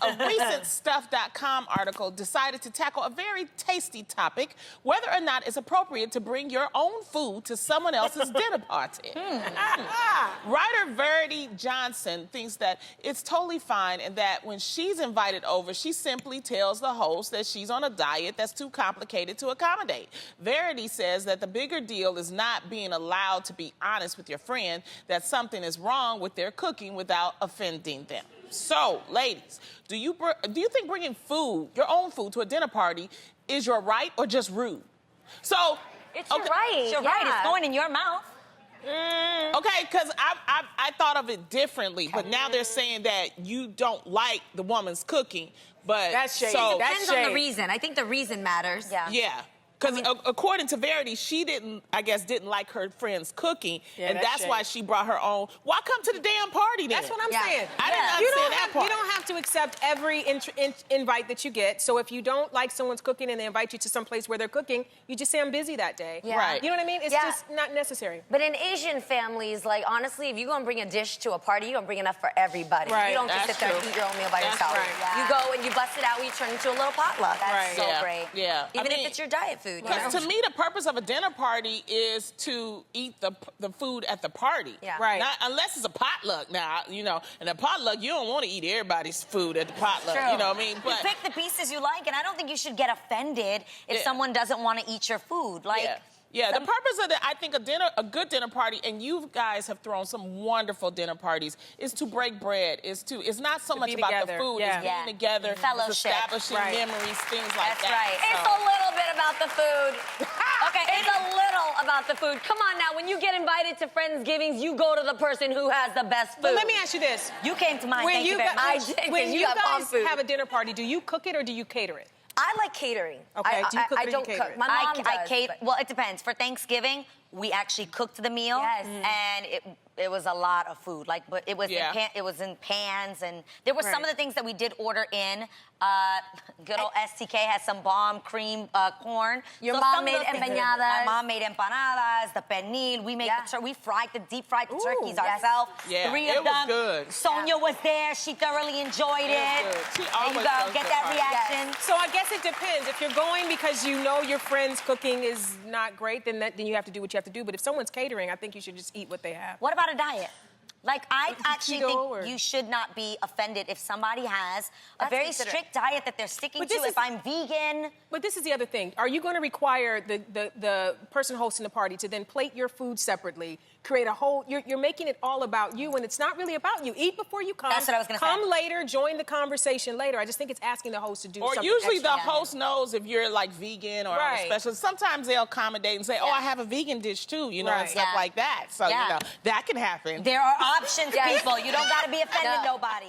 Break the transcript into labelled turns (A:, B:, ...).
A: A recent Stuff.com article decided to tackle a very tasty topic, whether or not it's appropriate to bring your own food to someone else's dinner party. Writer Verity Johnson thinks that it's totally fine and that when she's invited over, she simply tells the host that she's on a diet that's too complicated to accommodate. Verity says that the bigger deal is not being allowed to be honest with your friend that something is wrong with their cooking without offending them. So, ladies, do you think bringing food, your own food, to a dinner party is your right or just rude? So,
B: it's your right. It's your right. It's going in your mouth.
A: Okay, because I thought of it differently, but now they're saying that you don't like the woman's cooking, but
C: that's shady.
A: So,
B: it depends on the reason. I think the reason matters.
A: Yeah. Because according to Verity, she didn't like her friend's cooking, and that's why she brought her own. Why come to the damn party then?
C: That's what I'm saying.
A: I didn't understand that part.
C: You don't have to accept every invite that you get. So if you don't like someone's cooking and they invite you to some place where they're cooking, you just say, I'm busy that day.
B: Yeah.
A: Right.
C: You know what I mean? It's just not necessary.
D: But in Asian families, like, honestly, if you're going to bring a dish to a party, you're going to bring enough for everybody.
C: Right.
D: You don't just sit there and eat your own meal by yourself.
C: Right.
D: Yeah. You go and you bust it out, you turn it into a little potluck. That's so great.
A: Yeah.
D: Even if it's your diet food.
A: Because to me, the purpose of a dinner party is to eat the food at the party.
D: Yeah.
C: Right.
A: Not, unless it's a potluck now, you know. And a potluck, you don't want to eat everybody's food at the potluck.
D: True.
A: You know what I mean? But
D: you pick the pieces you like, and I don't think you should get offended if someone doesn't want to eat your food. Like.
A: Yeah, the purpose of I think a good dinner party, and you guys have thrown some wonderful dinner parties, is to break bread. It's not so much about the food, it's being together,
D: fellowship,
A: it's establishing memories, things like that.
D: That's right. It's a little bit about the food. Okay, it's a little about the food. Come on now, when you get invited to Friendsgivings, you go to the person who has the best food.
C: But let me ask you this.
D: You came to mine, thank you very much.
C: When you guys have a dinner party, do you cook it or do you cater it?
D: I like catering.
C: Okay, do you cook it or
D: I
C: do you
D: don't
C: cater
D: cook.
C: it?
D: My mom does. Well, it depends. For Thanksgiving, we actually cooked the meal, and it was a lot of food. Like, but it was in pans, and there were some of the things that we did order in. Good old STK has some bomb cream corn. Your mom made empanadas.
E: My mom made empanadas, the pernil. We made we deep fried the turkeys ourselves.
A: Yeah,
E: Three
A: it
E: of
A: was
E: them.
A: good.
E: Sonia was there. She thoroughly enjoyed it.
A: She
E: There
A: always
E: you go.
A: does
E: Get
A: good
E: that
A: parties.
E: reaction.
C: So I guess it depends. If you're going because you know your friend's cooking is not great, then you have to do what you have to do. But if someone's catering, I think you should just eat what they have.
E: What about a diet? Like, I actually
C: keto
E: think you should not be offended if somebody has a very strict diet that they're sticking to. If I'm vegan.
C: But this is the other thing. Are you going to require the person hosting the party to then plate your food separately, create a whole... You're making it all about you, and it's not really about you. Eat before you come.
E: That's what I was going to say.
C: Come later, join the conversation later. I just think it's asking the host to do something
A: usually
C: extra.
A: the host knows if you're like vegan or on a special. Sometimes they'll accommodate and say, oh, I have a vegan dish too, you know, and stuff like that. So, you know, that can happen.
E: There are options, people. You don't got to be offending nobody.